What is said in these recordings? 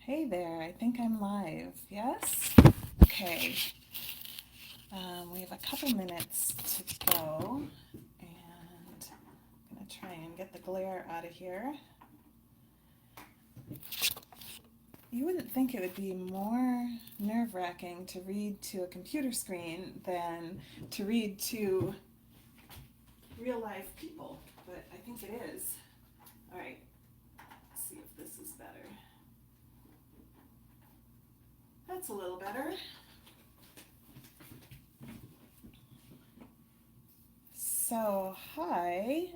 Hey there, I think I'm live. Yes? Okay. We have a couple minutes to go, and I'm going to try and get the glare out of here. You wouldn't think it would be more nerve-wracking to read to a computer screen than to read to real live people, but I think it is. All right, let's see if this is better. That's a little better. So, hi.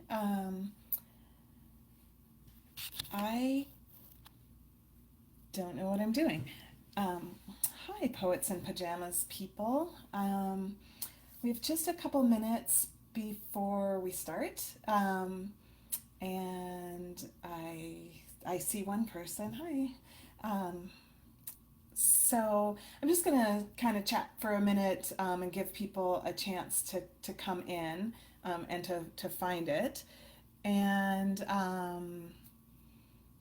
I don't know what I'm doing. Hi, Poets in Pajamas people. We have just a couple minutes before we start, and I see one person. Hi. So I'm just gonna kind of chat for a minute and give people a chance to come in and to find it. And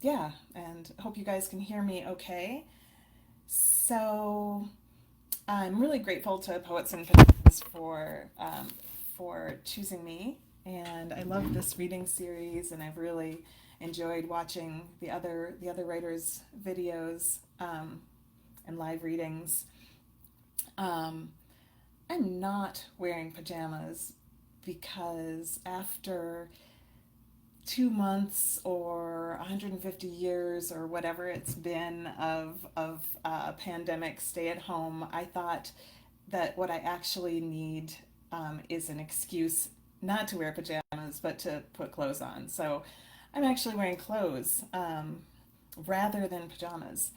yeah, and hope you guys can hear me okay. So I'm really grateful to Poets and Pajamas for choosing me, and I love this reading series, and I've really enjoyed watching the other writers' videos and live readings. Um, I'm not wearing pajamas because after 2 months or 150 years or whatever it's been of pandemic stay at home, I thought that what I actually need is an excuse not to wear pajamas but to put clothes on. So I'm actually wearing clothes rather than pajamas.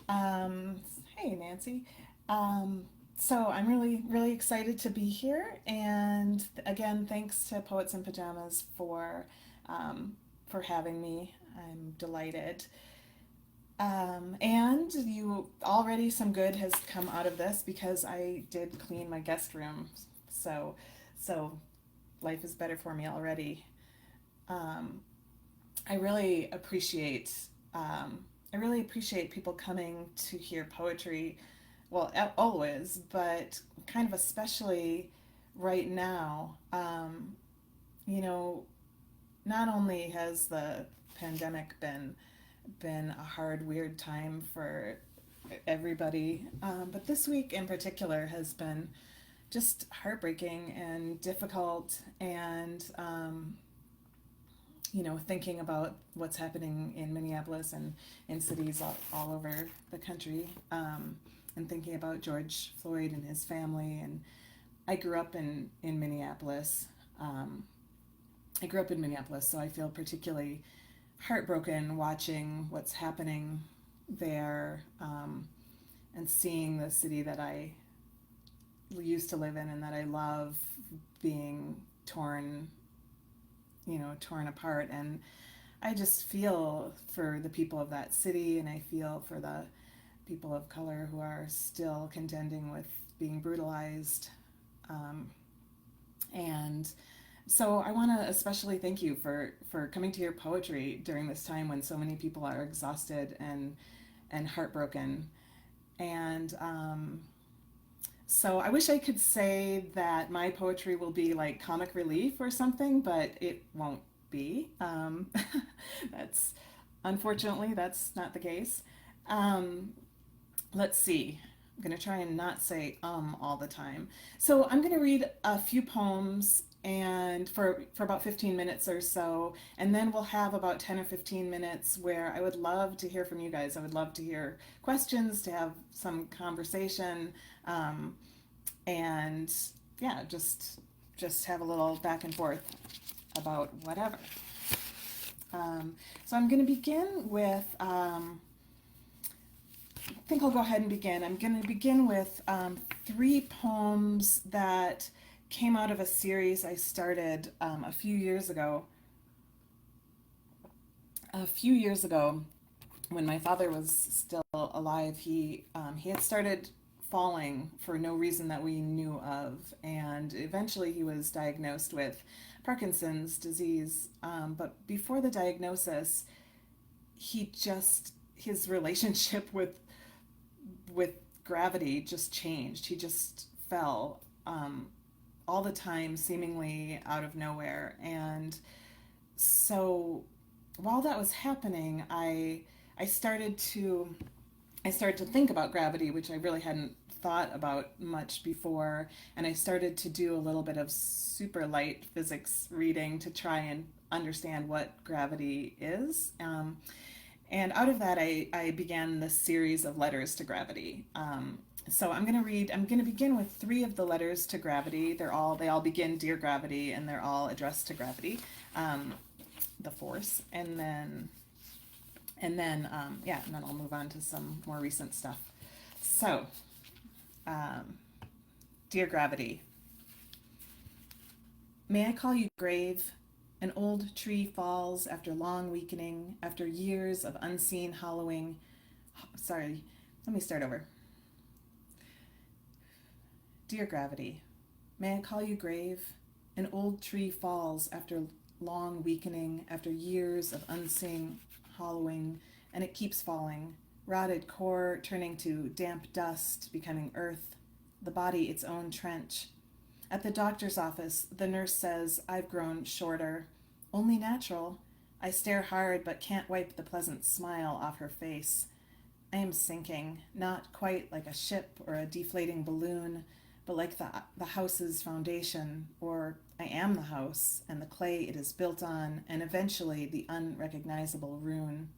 Um, hey, Nancy. Um, so I'm really, really excited to be here. And again, thanks to Poets in Pajamas for having me. I'm delighted. And you already some good has come out of this because I did clean my guest room. So, so life is better for me already. Um, I really appreciate I really appreciate people coming to hear poetry. Well, always, but kind of especially right now. You know, not only has the pandemic been a hard, weird time for everybody, but this week in particular has been just heartbreaking and difficult, and thinking about what's happening in Minneapolis and in cities all over the country, and thinking about George Floyd and his family. And I grew up in Minneapolis. Um, I grew up in Minneapolis, so I feel particularly heartbroken watching what's happening there, and seeing the city that I used to live in and that I love being torn apart. And I just feel for the people of that city, and I feel for the people of color who are still contending with being brutalized. Um, and so I want to especially thank you for coming to your poetry during this time when so many people are exhausted and heartbroken. And so I wish I could say that my poetry will be like comic relief or something, but it won't be. That's Unfortunately, that's not the case. Um, let's see. I'm going to try and not say all the time. So I'm going to read a few poems and for about 15 minutes or so, and then we'll have about 10 or 15 minutes where I would love to hear from you guys. I would love to hear questions, to have some conversation, um, and yeah, just have a little back and forth about whatever. So I'm going to begin with I think I'll go ahead and begin. I'm going to begin with three poems that came out of a series I started a few years ago. A few years ago, when my father was still alive, he had started falling for no reason that we knew of, and eventually he was diagnosed with Parkinson's disease. But before the diagnosis, he just his relationship with gravity just changed. He just fell all the time, seemingly out of nowhere. And so while that was happening, I started to I started to think about gravity, which I really hadn't thought about much before, and I started to do a little bit of super light physics reading to try and understand what gravity is. And out of that, I began this series of letters to gravity. So I'm going to begin with three of the letters to gravity. They all begin Dear Gravity, and they're all addressed to gravity, the force. And then I'll move on to some more recent stuff. So, um, Dear Gravity, may I call you grave? An old tree falls after long weakening, after years of unseen hollowing. Sorry, let me start over. Dear Gravity, may I call you grave? An old tree falls after long weakening, after years of unseen hollowing, and it keeps falling, rotted core turning to damp dust, becoming earth, the body its own trench. At the doctor's office, the nurse says I've grown shorter. Only natural. I stare hard but can't wipe the pleasant smile off her face. I am sinking, not quite like a ship or a deflating balloon, but like the house's foundation, or I am the house and the clay it is built on, and eventually the unrecognizable rune.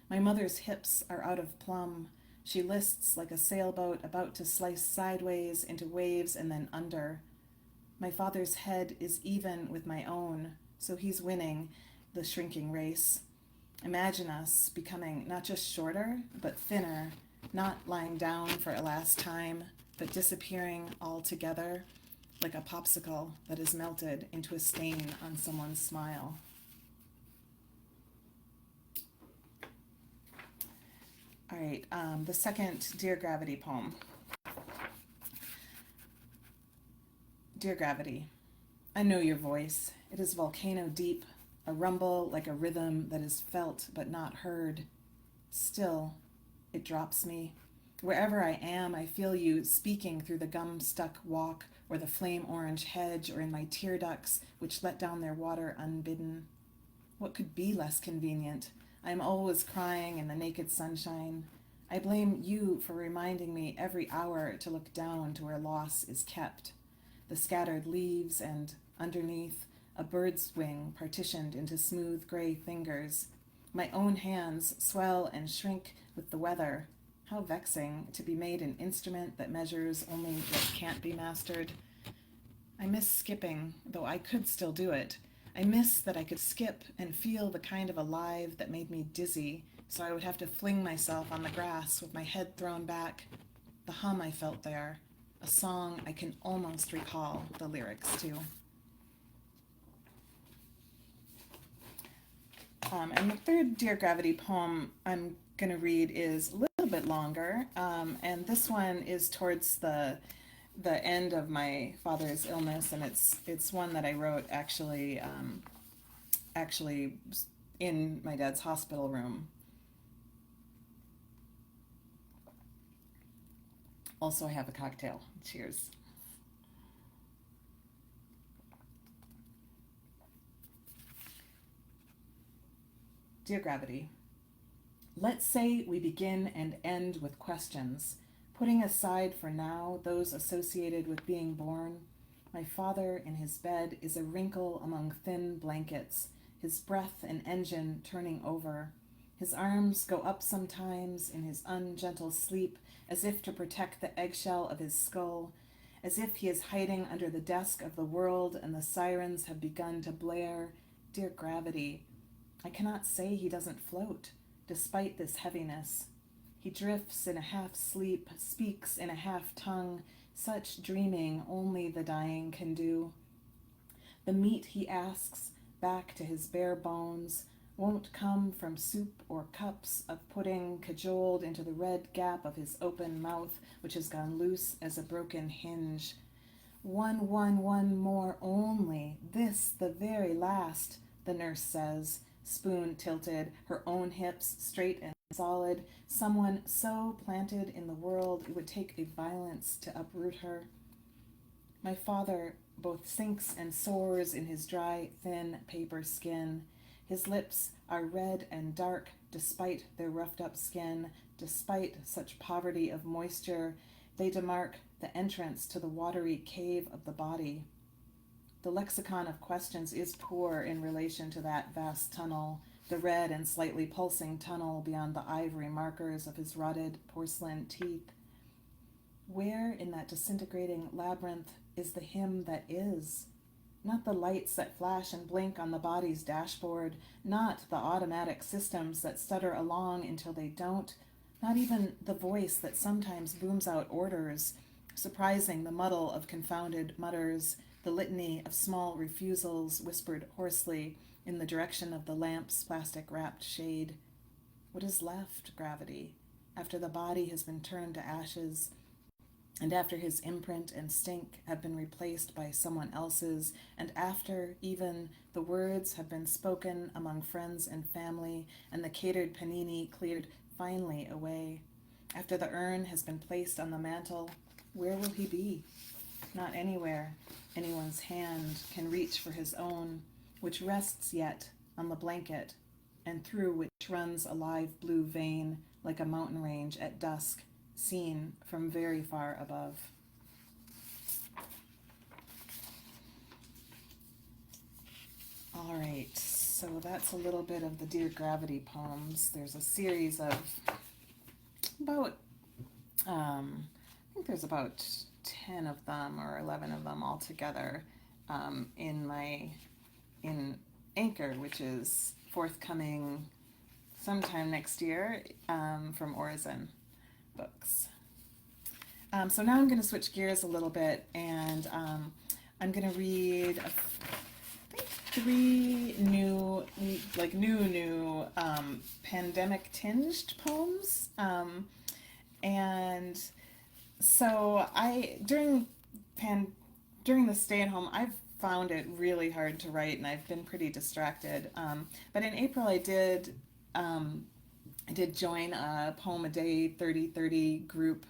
My mother's hips are out of plumb. She lists like a sailboat about to slice sideways into waves and then under. My father's head is even with my own, so he's winning the shrinking race. Imagine us becoming not just shorter, but thinner, not lying down for a last time, but disappearing altogether, like a popsicle that is melted into a stain on someone's smile. All right, the second Dear Gravity poem. Dear Gravity, I know your voice. It is volcano deep, a rumble like a rhythm that is felt but not heard. Still, it drops me. Wherever I am, I feel you speaking through the gum-stuck walk or the flame-orange hedge or in my tear ducts which let down their water unbidden. What could be less convenient? I am always crying in the naked sunshine. I blame you for reminding me every hour to look down to where loss is kept. The scattered leaves and, underneath, a bird's wing partitioned into smooth gray fingers. My own hands swell and shrink with the weather. How vexing to be made an instrument that measures only what can't be mastered. I miss skipping, though I could still do it. I miss that I could skip and feel the kind of alive that made me dizzy, so I would have to fling myself on the grass with my head thrown back. The hum I felt there, a song I can almost recall the lyrics to. And the third Dear Gravity poem I'm going to read is a little bit longer, and this one is towards the end of my father's illness, and it's one that I wrote actually in my dad's hospital room. Also, I have a cocktail. Cheers. Dear Gravity, let's say we begin and end with questions, putting aside for now those associated with being born. My father in his bed is a wrinkle among thin blankets, his breath an engine turning over. His arms go up sometimes in his ungentle sleep, as if to protect the eggshell of his skull, as if he is hiding under the desk of the world and the sirens have begun to blare. Dear Gravity, I cannot say he doesn't float, despite this heaviness. He drifts in a half-sleep, speaks in a half-tongue, such dreaming only the dying can do. The meat he asks, back to his bare bones, won't come from soup or cups of pudding cajoled into the red gap of his open mouth, which has gone loose as a broken hinge. One more only, this the very last, the nurse says, spoon tilted, her own hips straight and solid, someone so planted in the world it would take a violence to uproot her. My father both sinks and soars in his dry, thin paper skin. His lips are red and dark despite their roughed up skin, despite such poverty of moisture. They demark the entrance to the watery cave of the body. The lexicon of questions is poor in relation to that vast tunnel, the red and slightly pulsing tunnel beyond the ivory markers of his rotted porcelain teeth. Where in that disintegrating labyrinth is the him that is? Not the lights that flash and blink on the body's dashboard, not the automatic systems that stutter along until they don't, not even the voice that sometimes booms out orders, surprising the muddle of confounded mutters, the litany of small refusals whispered hoarsely in the direction of the lamp's plastic-wrapped shade. What is left, gravity, after the body has been turned to ashes, and after his imprint and stink have been replaced by someone else's, and after even the words have been spoken among friends and family, and the catered panini cleared finally away, after the urn has been placed on the mantel, where will he be? Not anywhere anyone's hand can reach for his own, which rests yet on the blanket, and through which runs a live blue vein like a mountain range at dusk, seen from very far above. All right, so that's a little bit of the Dear Gravity poems. There's a series of about, I think there's about 10 of them or 11 of them altogether in Anchor, which is forthcoming sometime next year from Orison Books. So now I'm going to switch gears a little bit, and I'm going to read I think 3 new pandemic tinged poems. And so during the stay at home, I've found it really hard to write, and I've been pretty distracted. But in April, I did join a poem a day 30-30 group,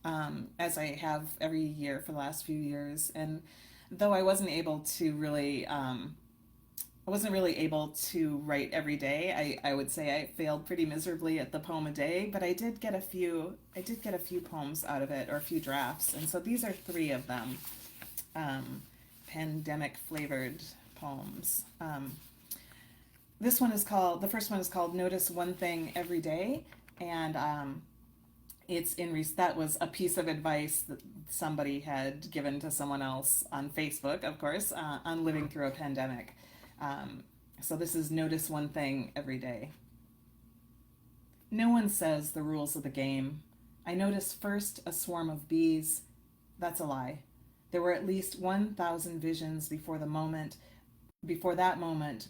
as I have every year for the last few years. And though I wasn't really able to write every day, I would say I failed pretty miserably at the poem a day, but I did get a few poems out of it, or a few drafts. And so these are 3 of them, pandemic flavored poems. The first one is called Notice One Thing Every Day, and that was a piece of advice that somebody had given to someone else on Facebook, of course, on living through a pandemic. So this is Notice One Thing Every Day. No one says the rules of the game. I noticed first a swarm of bees. That's a lie. There were at least 1,000 visions before that moment,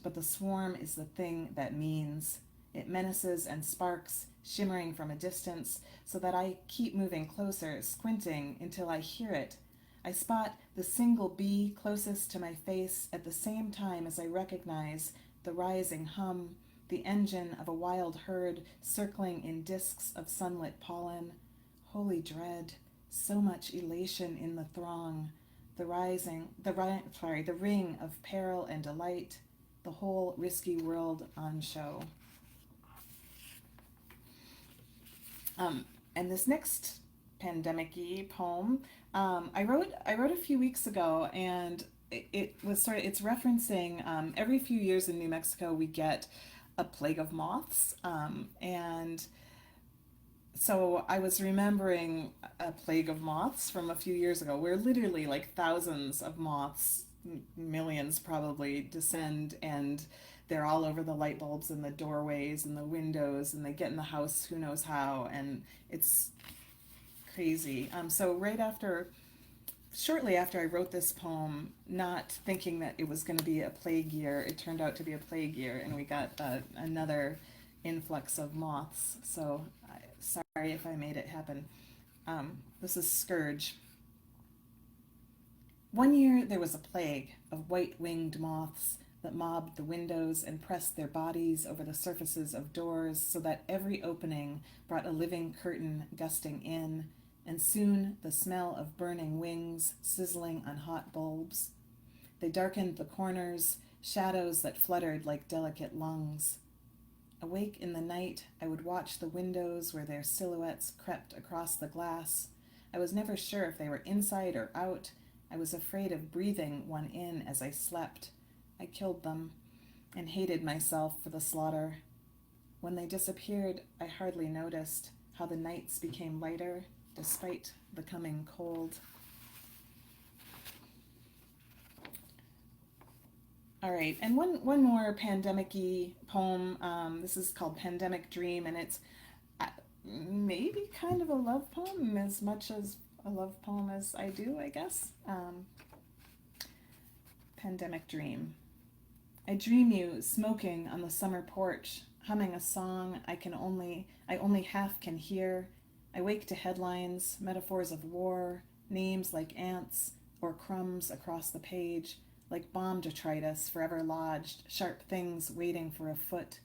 but the swarm is the thing that means. It menaces and sparks, shimmering from a distance, so that I keep moving closer, squinting until I hear it. I spot the single bee closest to my face at the same time as I recognize the rising hum, the engine of a wild herd circling in disks of sunlit pollen. Holy dread, so much elation in the throng, the ring of peril and delight, the whole risky world on show. And this next pandemic-y poem, I wrote a few weeks ago, and it's referencing every few years in New Mexico we get a plague of moths, and so I was remembering a plague of moths from a few years ago, where literally like thousands of moths, millions probably, descend, and they're all over the light bulbs and the doorways and the windows, and they get in the house who knows how, and it's crazy. So shortly after I wrote this poem, not thinking that it was going to be a plague year, it turned out to be a plague year, and we got another influx of moths. So sorry if I made it happen. This is Scourge. One year there was a plague of white-winged moths, that mobbed the windows and pressed their bodies over the surfaces of doors so that every opening brought a living curtain gusting in, and soon the smell of burning wings sizzling on hot bulbs. They darkened the corners, shadows that fluttered like delicate lungs. Awake in the night, I would watch the windows where their silhouettes crept across the glass. I was never sure if they were inside or out. I was afraid of breathing one in as I slept. I killed them and hated myself for the slaughter. When they disappeared, I hardly noticed how the nights became lighter despite the coming cold. All right, and one more pandemic-y poem. This is called Pandemic Dream, and it's maybe kind of a love poem as much as a love poem as I do, I guess. Pandemic Dream. I dream you smoking on the summer porch, humming a song I only half can hear. I wake to headlines, metaphors of war, names like ants or crumbs across the page, like bomb detritus forever lodged, sharp things waiting for a foot.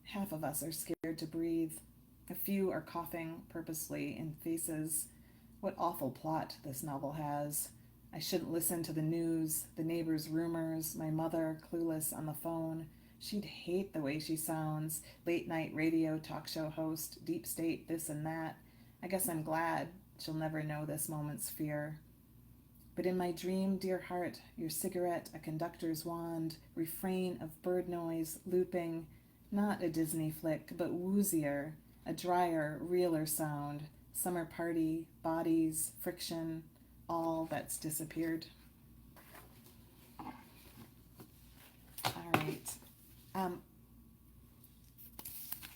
Half of us are scared to breathe. A few are coughing purposely in faces. What awful plot this novel has. I shouldn't listen to the news, the neighbors' rumors, my mother clueless on the phone. She'd hate the way she sounds, late night radio talk show host, deep state, this and that. I guess I'm glad she'll never know this moment's fear. But in my dream, dear heart, your cigarette, a conductor's wand, refrain of bird noise, looping, not a Disney flick, but woozier, a drier, realer sound, summer party, bodies, friction, all that's disappeared. All right.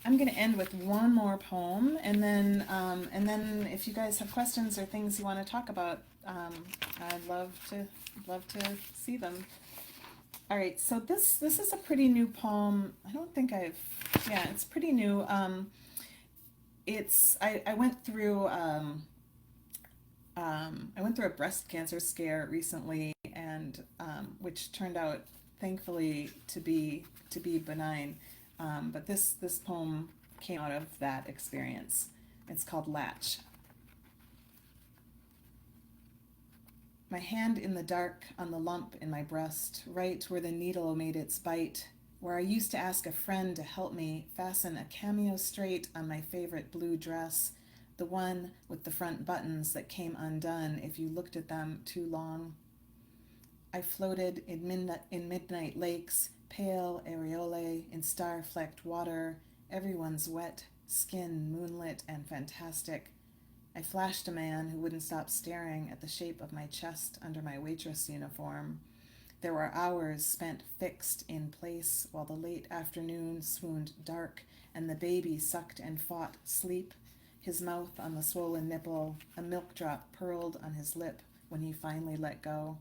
I'm going to end with one more poem, and then if you guys have questions or things you want to talk about, I'd love to see them. All right, so this is a pretty new poem. It's pretty new. I went through a breast cancer scare recently, and which turned out thankfully to be benign. But this poem came out of that experience. It's called Latch. My hand in the dark on the lump in my breast, right where the needle made its bite, where I used to ask a friend to help me fasten a cameo straight on my favorite blue dress, the one with the front buttons that came undone if you looked at them too long. I floated in midnight lakes, pale areolae in star-flecked water, everyone's wet, skin moonlit and fantastic. I flashed a man who wouldn't stop staring at the shape of my chest under my waitress uniform. There were hours spent fixed in place while the late afternoon swooned dark and the baby sucked and fought sleep, his mouth on the swollen nipple, a milk drop purled on his lip when he finally let go.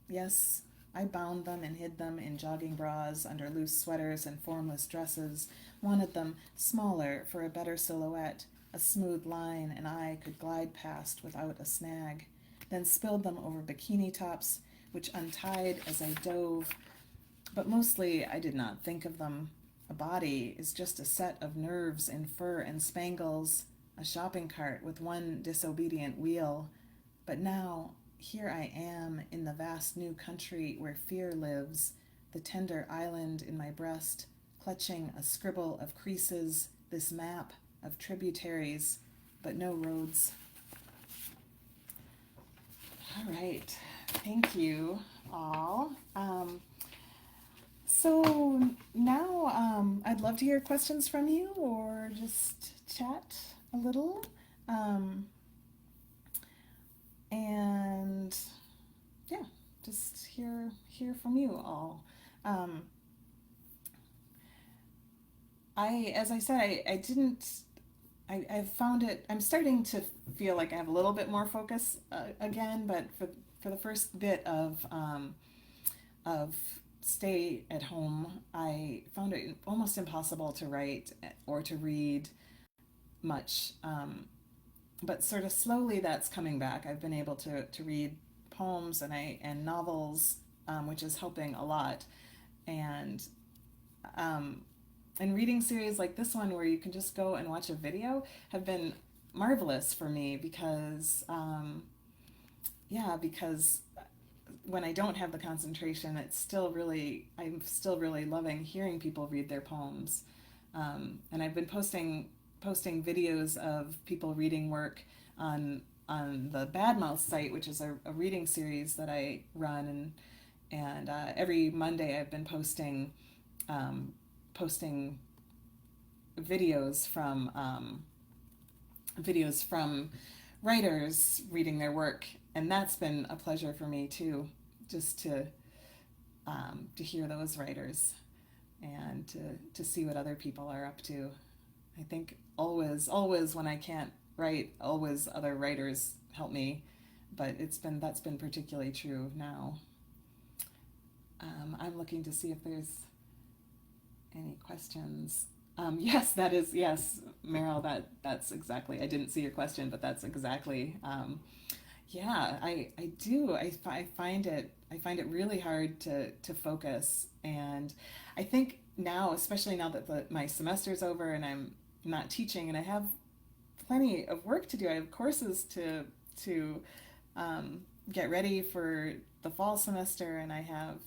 Yes, I bound them and hid them in jogging bras under loose sweaters and formless dresses, wanted them smaller for a better silhouette, a smooth line an eye could glide past without a snag, then spilled them over bikini tops, which untied as I dove. But mostly I did not think of them. A body is just a set of nerves in fur and spangles, a shopping cart with one disobedient wheel. But now, here I am in the vast new country where fear lives, the tender island in my breast, clutching a scribble of creases, this map of tributaries, but no roads. All right, thank you all. So now I'd love to hear questions from you or just chat a little. And yeah, just hear from you all. As I said, I've found it, I'm starting to feel like I have a little bit more focus again, but for the first bit of stay at home, I found it almost impossible to write or to read much. But sort of slowly that's coming back. I've been able to read poems and novels, which is helping a lot. And um, and reading series like this one where you can just go and watch a video have been marvelous for me because yeah, because when I don't have the concentration, I'm still really loving hearing people read their poems. And I've been posting videos of people reading work on the Badmouth site, which is a reading series that I run, and every Monday I've been posting videos from writers reading their work, and that's been a pleasure for me too, just to hear those writers and to see what other people are up to. I think always when I can't write, always other writers help me, but that's been particularly true now. I'm looking to see if there's any questions. Yes, that is yes, Meryl. That's exactly. I didn't see your question, but that's exactly. Yeah, I do. I find it really hard to focus, and I think now, especially now that my semester's over and I'm not teaching, and I have plenty of work to do. I have courses to get ready for the fall semester, and I have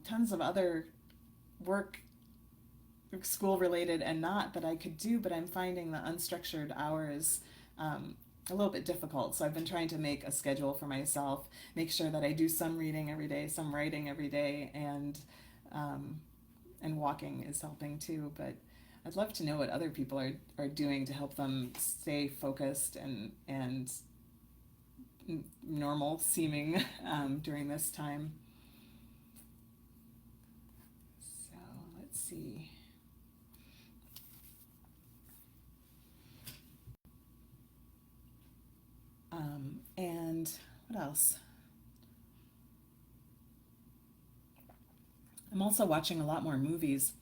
tons of other work, school related and not, that I could do, but I'm finding the unstructured hours a little bit difficult. So I've been trying to make a schedule for myself, make sure that I do some reading every day, some writing every day, and walking is helping too. But I'd love to know what other people are doing to help them stay focused and normal seeming during this time. So let's see. And what else? I'm also watching a lot more movies.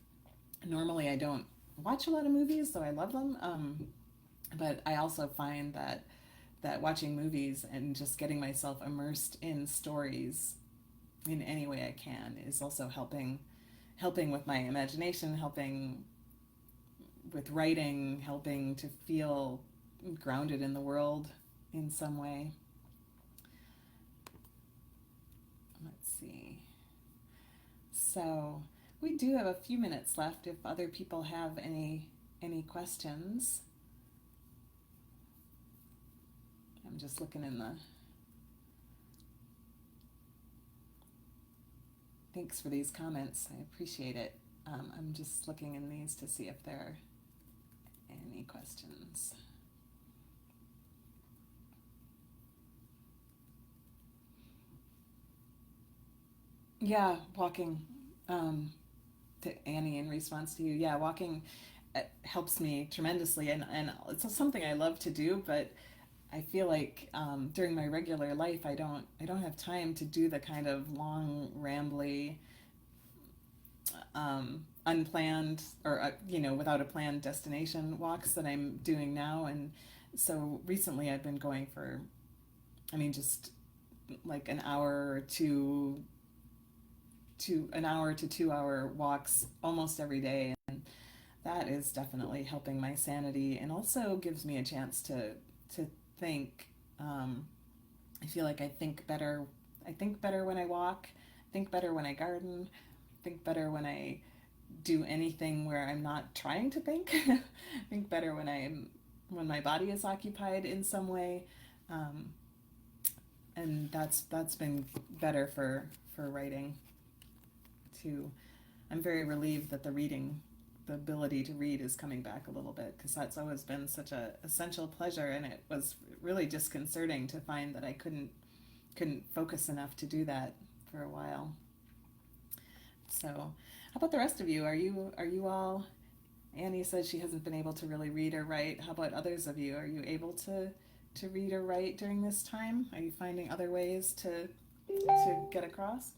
Normally, I don't watch a lot of movies, though I love them. But I also find that watching movies and just getting myself immersed in stories in any way I can is also helping with my imagination, helping with writing, helping to feel grounded in the world in some way. Let's see. So we do have a few minutes left if other people have any questions. I'm just looking in the... Thanks for these comments. I appreciate it. I'm just looking in these to see if there are any questions. Yeah, walking. To Annie, in response to you, yeah, walking helps me tremendously, and it's something I love to do, but I feel like during my regular life, I don't have time to do the kind of long, rambly, unplanned, or without a planned destination walks that I'm doing now. And so recently, I've been going for, I mean, just like an hour to 2 hour walks almost every day, and that is definitely helping my sanity, and also gives me a chance to think. I feel like I think better. I think better when I walk. Think better when I garden. Think better when I do anything where I'm not trying to think. Think better when my body is occupied in some way, and that's been better for writing too. I'm very relieved that the ability to read is coming back a little bit, because that's always been such a essential pleasure, and it was really disconcerting to find that I couldn't focus enough to do that for a while. So, how about the rest of you? Are you all? Annie says she hasn't been able to really read or write. How about others of you? Are you able to read or write during this time? Are you finding other ways to get across?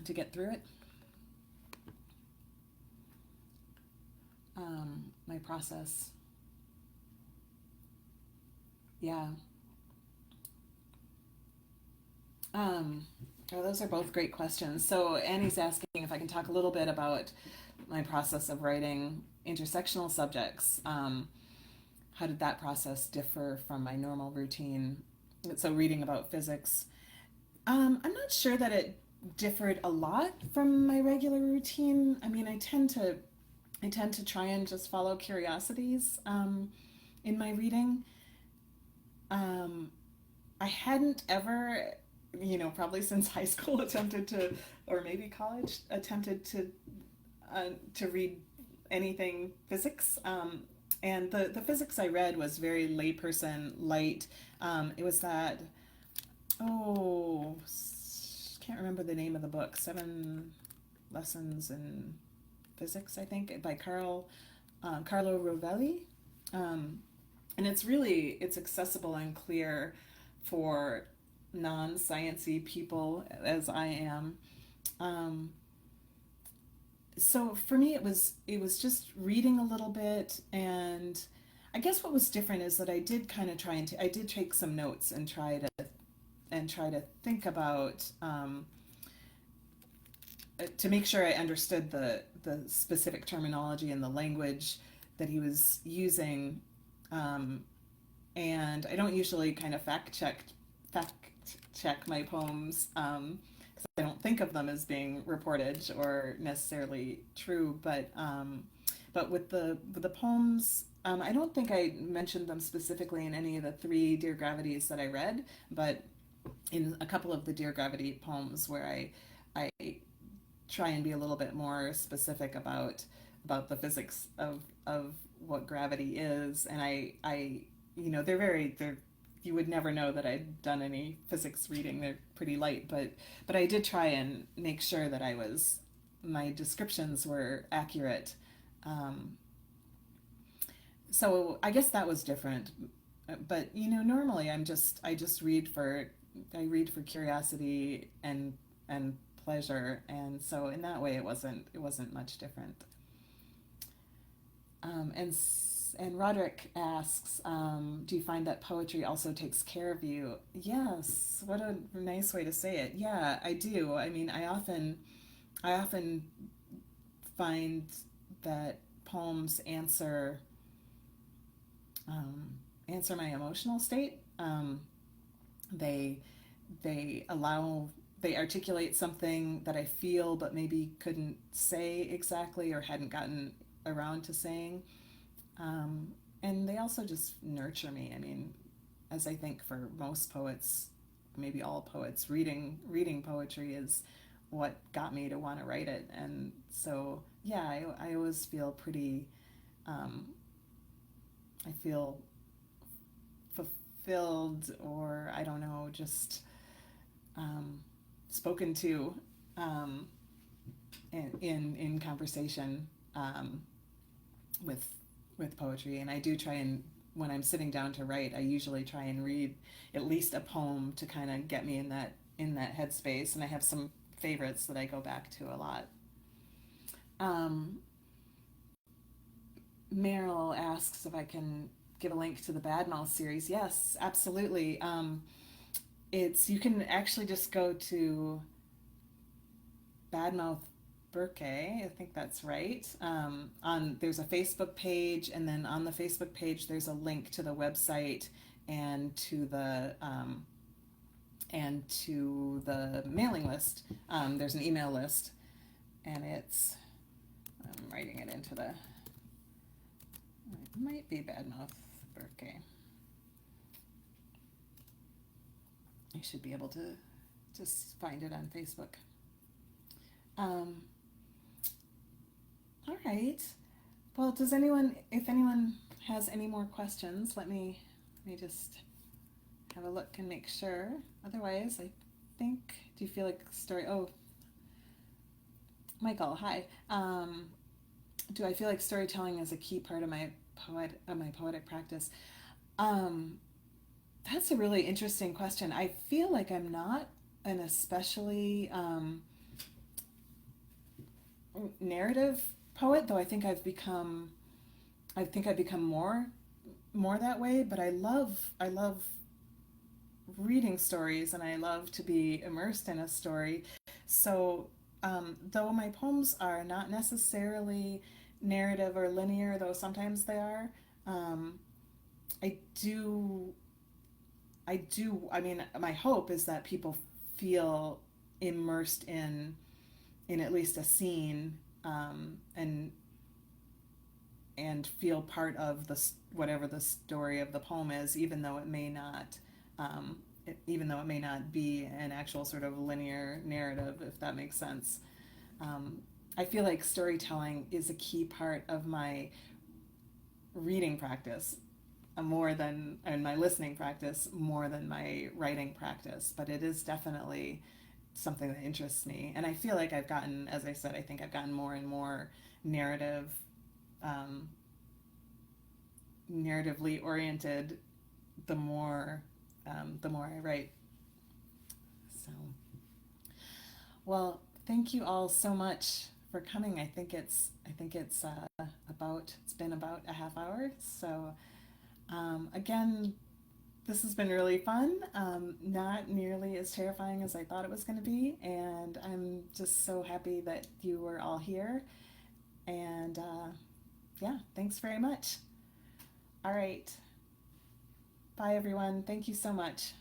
To get through it? My process. Yeah. Oh, those are both great questions. So Annie's asking if I can talk a little bit about my process of writing intersectional subjects. How did that process differ from my normal routine? So reading about physics. I'm not sure that it differed a lot from my regular routine. I mean, I tend to try and just follow curiosities in my reading. Um, I hadn't ever, probably since high school, attempted to, or maybe college, attempted to read anything physics. And the physics I read was very layperson light. It was that, oh, can't remember the name of the book, Seven Lessons in Physics, I think, by Carlo Rovelli. Um, and it's accessible and clear for non-sciency people as I am. Um, so for me, it was just reading a little bit, and I guess what was different is that I did kind of I did take some notes and try to think about to make sure I understood the specific terminology and the language that he was using. Um, and I don't usually kind of fact check my poems because I don't think of them as being reported or necessarily true. But with the poems, I don't think I mentioned them specifically in any of the three Dear Gravities that I read, but in a couple of the Dear Gravity poems where I try and be a little bit more specific about the physics of what gravity is, and I they're you would never know that I'd done any physics reading. They're pretty light, but I did try and make sure that my descriptions were accurate. Um, so I guess that was different. But normally I read for curiosity and pleasure, and so in that way it wasn't much different. And Roderick asks, do you find that poetry also takes care of you? Yes, what a nice way to say it. Yeah, I do. I mean, I often find that poems answer my emotional state. They they allow they articulate something that I feel but maybe couldn't say exactly or hadn't gotten around to saying. Um, and they also just nurture me. I mean, as I think for most poets, maybe all poets, reading poetry is what got me to want to write it. And so, yeah, I always feel pretty. Um, I feel fulfilled, or I don't know, just um, spoken to um, in conversation with poetry. And I do try and when I'm sitting down to write, I usually try and read at least a poem to kind of get me in that headspace. And I have some favorites that I go back to a lot. Um, Meryl asks if I can give a link to the Badmouth series. Yes, absolutely. It's you can actually just go to Badmouth Burke, I think that's right. On There's a Facebook page, and then on the Facebook page there's a link to the website and to the mailing list. There's an email list, and I'm writing it into it might be Badmouth Burke. I should be able to just find it on Facebook. Um, all right. Well, if anyone has any more questions, let me just have a look and make sure. Otherwise, I think, do you feel like oh, Michael, hi. Do I feel like storytelling is a key part of my poetic practice? Um, that's a really interesting question. I feel like I'm not an especially narrative poet, though I think I've become more that way. But I love reading stories and I love to be immersed in a story. So, though my poems are not necessarily narrative or linear, though sometimes they are, um, I do, I mean, my hope is that people feel immersed in at least a scene, and feel part of the whatever the story of the poem is, even though it may not, even though it may not be an actual sort of linear narrative, if that makes sense. Um, I feel like storytelling is a key part of my reading practice, more than, and my listening practice more than my writing practice, but it is definitely something that interests me. And I feel like I've gotten, as I said, I think I've gotten more and more narrative, um, narratively oriented the more I write. So, well, thank you all so much for coming. I think it's been about a half hour. So, again, this has been really fun. Not nearly as terrifying as I thought it was going to be, and I'm just so happy that you were all here. And yeah, thanks very much. All right. Bye, everyone. Thank you so much.